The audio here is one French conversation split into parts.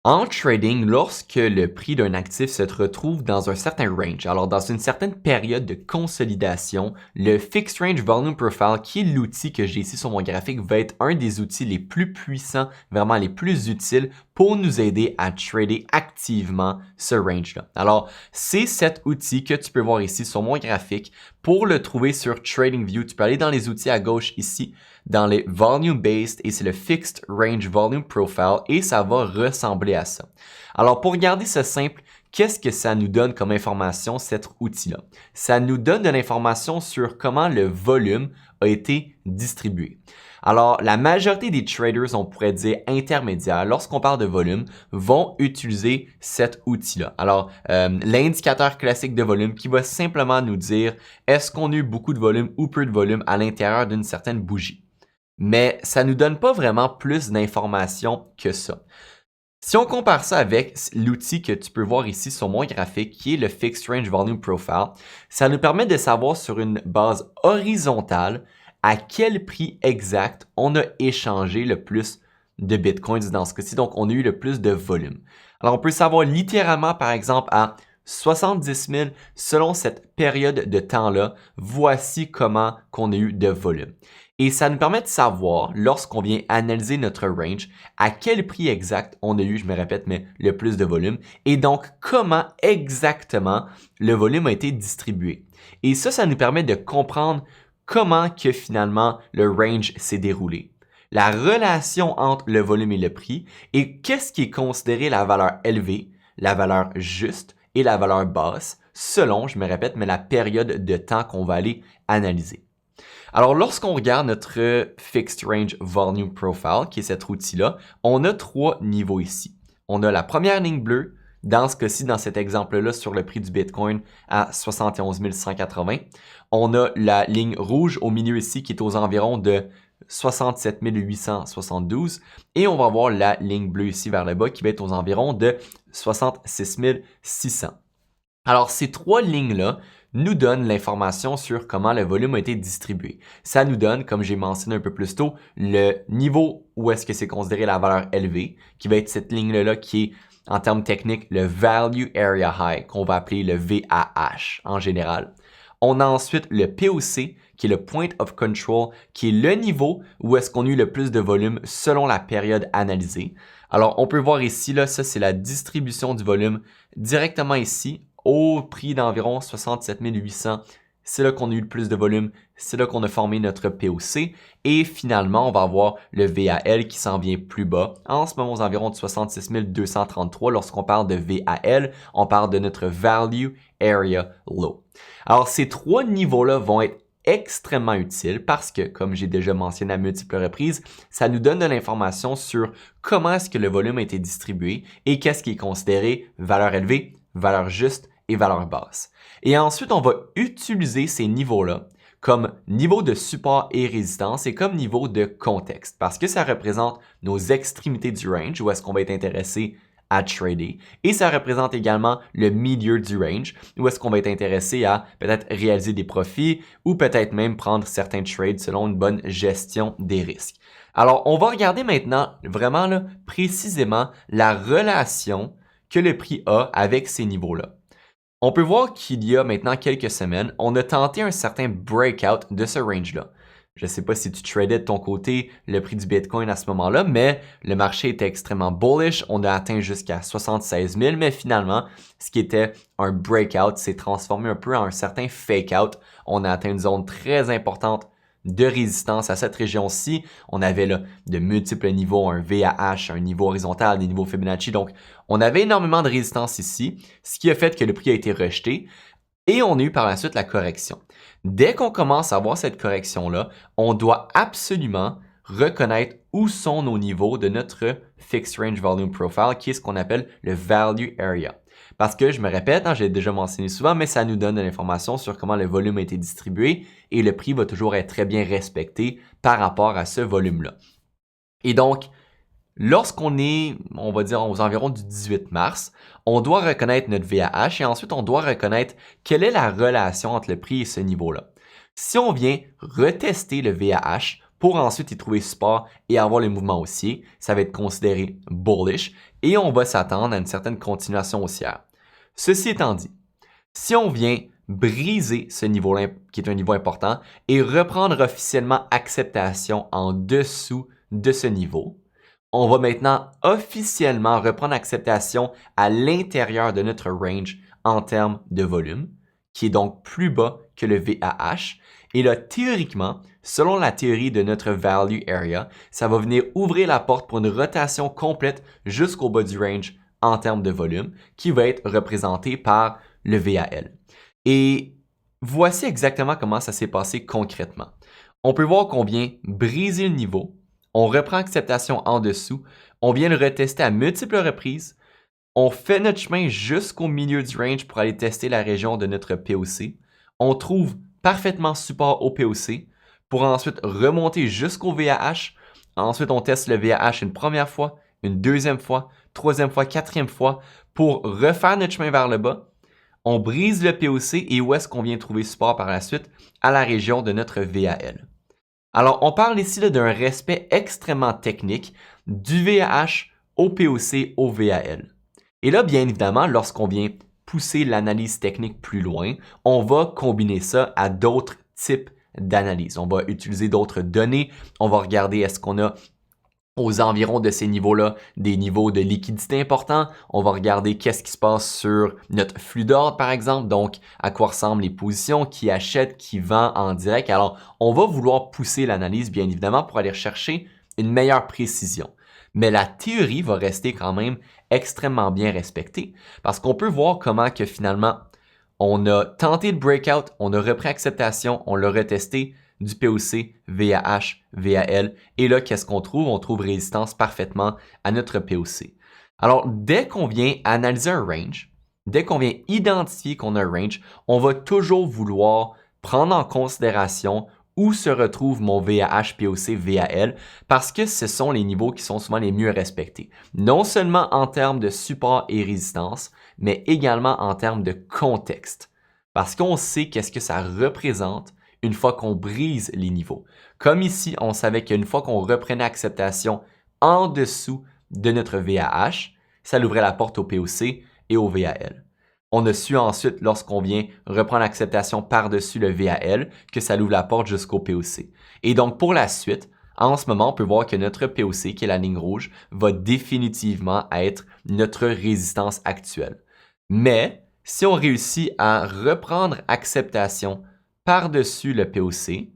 En trading, lorsque le prix d'un actif se retrouve dans un certain range, alors dans une certaine période de consolidation, le Fixed Range Volume Profile, qui est l'outil que j'ai ici sur mon graphique, va être un des outils les plus puissants, vraiment les plus utiles pour nous aider à trader activement ce range-là. Alors, c'est cet outil que tu peux voir ici sur mon graphique. Pour le trouver sur TradingView, tu peux aller dans les outils à gauche ici, dans les Volume Based, et c'est le Fixed Range Volume Profile, et ça va ressembler à ça. Alors, pour garder ça simple, qu'est-ce que ça nous donne comme information, cet outil-là? Ça nous donne de l'information sur comment le volume a été distribué. Alors, la majorité des traders, on pourrait dire intermédiaires, lorsqu'on parle de volume, vont utiliser cet outil-là. Alors, l'indicateur classique de volume qui va simplement nous dire est-ce qu'on a eu beaucoup de volume ou peu de volume à l'intérieur d'une certaine bougie. Mais ça ne nous donne pas vraiment plus d'informations que ça. Si on compare ça avec l'outil que tu peux voir ici sur mon graphique, qui est le Fixed Range Volume Profile, ça nous permet de savoir sur une base horizontale à quel prix exact on a échangé le plus de Bitcoins dans ce cas-ci. Donc, on a eu le plus de volume. Alors, on peut savoir littéralement, par exemple, à 70 000, selon cette période de temps-là, voici comment qu'on a eu de volume. Et ça nous permet de savoir, lorsqu'on vient analyser notre range, à quel prix exact on a eu, je me répète, mais le plus de volume, et donc comment exactement le volume a été distribué. Et ça nous permet de comprendre comment que finalement le range s'est déroulé. La relation entre le volume et le prix, et qu'est-ce qui est considéré la valeur élevée, la valeur juste et la valeur basse, selon, je me répète, mais la période de temps qu'on va aller analyser. Alors, lorsqu'on regarde notre Fixed Range Volume Profile, qui est cet outil-là, on a trois niveaux ici. On a la première ligne bleue, dans ce cas-ci, dans cet exemple-là, sur le prix du Bitcoin à 71 180. On a la ligne rouge au milieu ici, qui est aux environs de 67 872. Et on va avoir la ligne bleue ici vers le bas, qui va être aux environs de 66 600. Alors, ces trois lignes-là nous donnent l'information sur comment le volume a été distribué. Ça nous donne, comme j'ai mentionné un peu plus tôt, le niveau où est-ce que c'est considéré la valeur élevée, qui va être cette ligne-là qui est, en termes techniques, le Value Area High, qu'on va appeler le VAH en général. On a ensuite le POC, qui est le Point of Control, qui est le niveau où est-ce qu'on a eu le plus de volume selon la période analysée. Alors, on peut voir ici, là, ça c'est la distribution du volume directement ici, au prix d'environ 67 800. C'est là qu'on a eu le plus de volume, c'est là qu'on a formé notre POC. Et finalement, on va avoir le VAL qui s'en vient plus bas. En ce moment, aux environs de 66 233. Lorsqu'on parle de VAL, on parle de notre Value Area Low. Alors, ces trois niveaux-là vont être extrêmement utiles parce que, comme j'ai déjà mentionné à multiples reprises, ça nous donne de l'information sur comment est-ce que le volume a été distribué et qu'est-ce qui est considéré valeur élevée, valeur juste et valeur basse. Et ensuite, on va utiliser ces niveaux-là comme niveau de support et résistance et comme niveau de contexte parce que ça représente nos extrémités du range où est-ce qu'on va être intéressé à trader et ça représente également le milieu du range où est-ce qu'on va être intéressé à peut-être réaliser des profits ou peut-être même prendre certains trades selon une bonne gestion des risques. Alors, on va regarder maintenant vraiment là, précisément la relation que le prix a avec ces niveaux-là. On peut voir qu'il y a maintenant quelques semaines, on a tenté un certain breakout de ce range-là. Je ne sais pas si tu tradais de ton côté le prix du Bitcoin à ce moment-là, mais le marché était extrêmement bullish. On a atteint jusqu'à 76 000, mais finalement, ce qui était un breakout s'est transformé un peu en un certain fake-out. On a atteint une zone très importante de résistance à cette région-ci. On avait là de multiples niveaux, un VAH, un niveau horizontal, des niveaux Fibonacci. Donc, on avait énormément de résistance ici, ce qui a fait que le prix a été rejeté. Et on a eu par la suite la correction. Dès qu'on commence à voir cette correction-là, on doit absolument reconnaître où sont nos niveaux de notre Fixed Range Volume Profile, qui est ce qu'on appelle le Value Area. Parce que, je me répète, j'ai déjà mentionné souvent, mais ça nous donne de l'information sur comment le volume a été distribué et le prix va toujours être très bien respecté par rapport à ce volume-là. Et donc, lorsqu'on est, on va dire, aux environs du 18 mars, on doit reconnaître notre VAH et ensuite on doit reconnaître quelle est la relation entre le prix et ce niveau-là. Si on vient retester le VAH pour ensuite y trouver support et avoir le mouvement haussier. Ça va être considéré bullish et on va s'attendre à une certaine continuation haussière. Ceci étant dit, si on vient briser ce niveau-là, qui est un niveau important, et reprendre officiellement acceptation en dessous de ce niveau, on va maintenant officiellement reprendre acceptation à l'intérieur de notre range en termes de volume, qui est donc plus bas que le VAH. Et là, théoriquement, selon la théorie de notre value area, ça va venir ouvrir la porte pour une rotation complète jusqu'au bas du range en termes de volume, qui va être représenté par le VAL. Et voici exactement comment ça s'est passé concrètement. On peut voir qu'on vient briser le niveau, on reprend acceptation en dessous, on vient le retester à multiples reprises, on fait notre chemin jusqu'au milieu du range pour aller tester la région de notre POC, on trouve parfaitement support au POC pour ensuite remonter jusqu'au VAH, ensuite on teste le VAH une première fois, une deuxième fois, troisième fois, quatrième fois pour refaire notre chemin vers le bas. On brise le POC et où est-ce qu'on vient trouver support par la suite? À la région de notre VAL. Alors, on parle ici d'un respect extrêmement technique du VAH au POC au VAL. Et là, bien évidemment, lorsqu'on vient pousser l'analyse technique plus loin, on va combiner ça à d'autres types d'analyse. On va utiliser d'autres données, on va regarder est-ce qu'on a aux environs de ces niveaux-là, des niveaux de liquidité importants. On va regarder qu'est-ce qui se passe sur notre flux d'ordre, par exemple. Donc, à quoi ressemblent les positions, qui achète, qui vend en direct. Alors, on va vouloir pousser l'analyse, bien évidemment, pour aller chercher une meilleure précision. Mais la théorie va rester quand même extrêmement bien respectée parce qu'on peut voir comment que finalement, on a tenté le breakout, on a repris acceptation, on l'a retesté, du POC, VAH, VAL. Et là, qu'est-ce qu'on trouve? On trouve résistance parfaitement à notre POC. Alors, dès qu'on vient analyser un range, dès qu'on vient identifier qu'on a un range, on va toujours vouloir prendre en considération où se retrouve mon VAH, POC, VAL, parce que ce sont les niveaux qui sont souvent les mieux respectés. Non seulement en termes de support et résistance, mais également en termes de contexte. Parce qu'on sait qu'est-ce que ça représente une fois qu'on brise les niveaux. Comme ici, on savait qu'une fois qu'on reprenait acceptation en dessous de notre VAH, ça l'ouvrait la porte au POC et au VAL. On a su ensuite, lorsqu'on vient reprendre l'acceptation par-dessus le VAL, que ça l'ouvre la porte jusqu'au POC. Et donc, pour la suite, en ce moment, on peut voir que notre POC, qui est la ligne rouge, va définitivement être notre résistance actuelle. Mais, si on réussit à reprendre acceptation par-dessus le POC,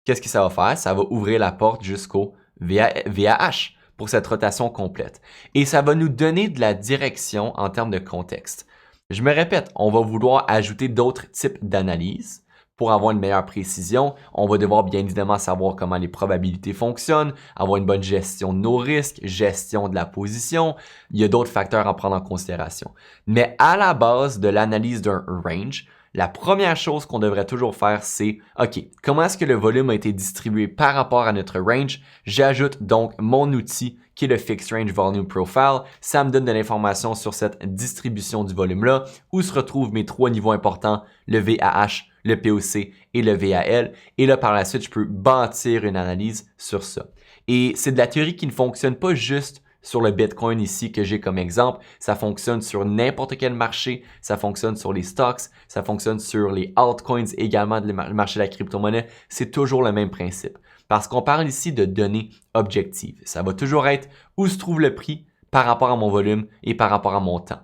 qu'est-ce que ça va faire? Ça va ouvrir la porte jusqu'au VAH pour cette rotation complète. Et ça va nous donner de la direction en termes de contexte. Je me répète, on va vouloir ajouter d'autres types d'analyses pour avoir une meilleure précision. On va devoir bien évidemment savoir comment les probabilités fonctionnent, avoir une bonne gestion de nos risques, gestion de la position. Il y a d'autres facteurs à prendre en considération. Mais à la base de l'analyse d'un range, la première chose qu'on devrait toujours faire, c'est OK, comment est-ce que le volume a été distribué par rapport à notre range? J'ajoute donc mon outil qui est le Fixed Range Volume Profile. Ça me donne de l'information sur cette distribution du volume-là, où se retrouvent mes trois niveaux importants, le VAH, le POC et le VAL. Et là, par la suite, je peux bâtir une analyse sur ça. Et c'est de la théorie qui ne fonctionne pas juste sur le Bitcoin ici que j'ai comme exemple, ça fonctionne sur n'importe quel marché, ça fonctionne sur les stocks, ça fonctionne sur les altcoins également, le marché de la crypto-monnaie, c'est toujours le même principe. Parce qu'on parle ici de données objectives. Ça va toujours être où se trouve le prix par rapport à mon volume et par rapport à mon temps.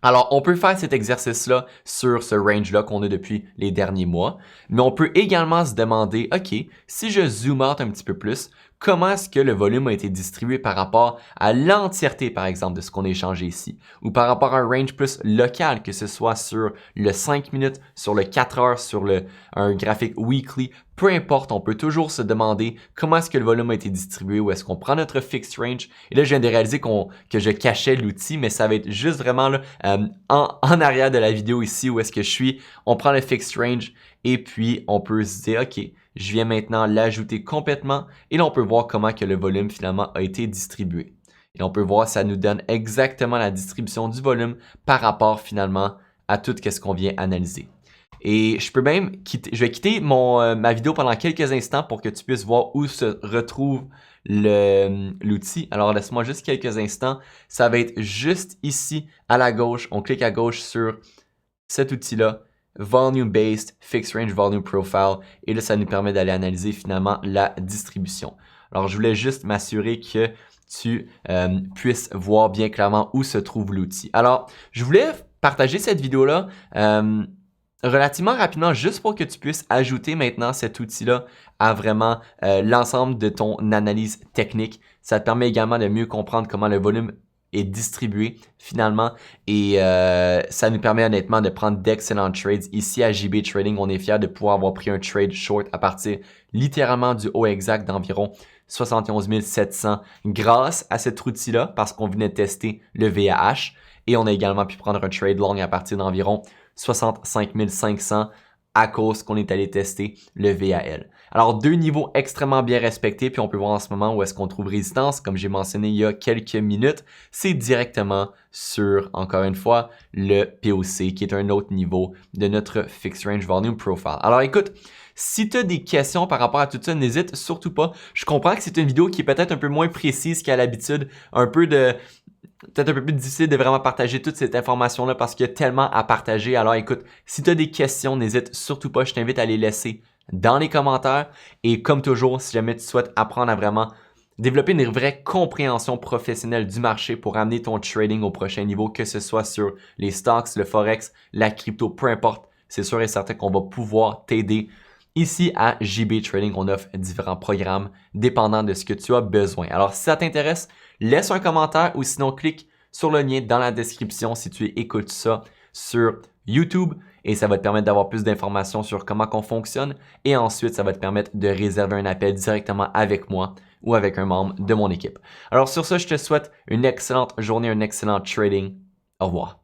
Alors, on peut faire cet exercice-là sur ce range-là qu'on a depuis les derniers mois, mais on peut également se demander, OK, si je zoome out un petit peu plus, comment est-ce que le volume a été distribué par rapport à l'entièreté, par exemple, de ce qu'on a échangé ici, ou par rapport à un range plus local, que ce soit sur le 5 minutes, sur le 4 heures, sur un graphique weekly, peu importe, on peut toujours se demander comment est-ce que le volume a été distribué, ou est-ce qu'on prend notre fixed range. Et là, je viens de réaliser que je cachais l'outil, mais ça va être juste vraiment là, en arrière de la vidéo ici, où est-ce que je suis. On prend le fixed range et puis on peut se dire, OK, je viens maintenant l'ajouter complètement et là, on peut voir comment que le volume finalement a été distribué. Et là, on peut voir, ça nous donne exactement la distribution du volume par rapport finalement à tout ce qu'on vient analyser. Et je vais quitter ma vidéo pendant quelques instants pour que tu puisses voir où se retrouve l'outil. Alors laisse-moi juste quelques instants. Ça va être juste ici à la gauche. On clique à gauche sur cet outil-là. Volume Based Fixed Range Volume Profile. Et là, ça nous permet d'aller analyser finalement la distribution. Alors, je voulais juste m'assurer que tu puisses voir bien clairement où se trouve l'outil. Alors, je voulais partager cette vidéo-là relativement rapidement, juste pour que tu puisses ajouter maintenant cet outil-là à vraiment l'ensemble de ton analyse technique. Ça te permet également de mieux comprendre comment le volume est distribué finalement et ça nous permet honnêtement de prendre d'excellents trades. Ici à JB Trading, on est fiers de pouvoir avoir pris un trade short à partir littéralement du haut exact d'environ 71 700 grâce à cet outil-là parce qu'on venait de tester le VAH et on a également pu prendre un trade long à partir d'environ 65 500 à cause qu'on est allé tester le VAL. Alors, deux niveaux extrêmement bien respectés, puis on peut voir en ce moment où est-ce qu'on trouve résistance. Comme j'ai mentionné il y a quelques minutes, c'est directement sur, encore une fois, le POC, qui est un autre niveau de notre Fixed Range Volume Profile. Alors, écoute, si tu as des questions par rapport à tout ça, n'hésite surtout pas. Je comprends que c'est une vidéo qui est peut-être un peu moins précise qu'à l'habitude, peut-être un peu plus difficile de vraiment partager toute cette information-là parce qu'il y a tellement à partager. Alors écoute, si tu as des questions, n'hésite surtout pas. Je t'invite à les laisser dans les commentaires. Et comme toujours, si jamais tu souhaites apprendre à vraiment développer une vraie compréhension professionnelle du marché pour amener ton trading au prochain niveau, que ce soit sur les stocks, le forex, la crypto, peu importe, c'est sûr et certain qu'on va pouvoir t'aider. Ici à JB Trading, on offre différents programmes dépendant de ce que tu as besoin. Alors si ça t'intéresse, laisse un commentaire ou sinon clique sur le lien dans la description si tu écoutes ça sur YouTube et ça va te permettre d'avoir plus d'informations sur comment on fonctionne et ensuite ça va te permettre de réserver un appel directement avec moi ou avec un membre de mon équipe. Alors sur ça, je te souhaite une excellente journée, un excellent trading. Au revoir.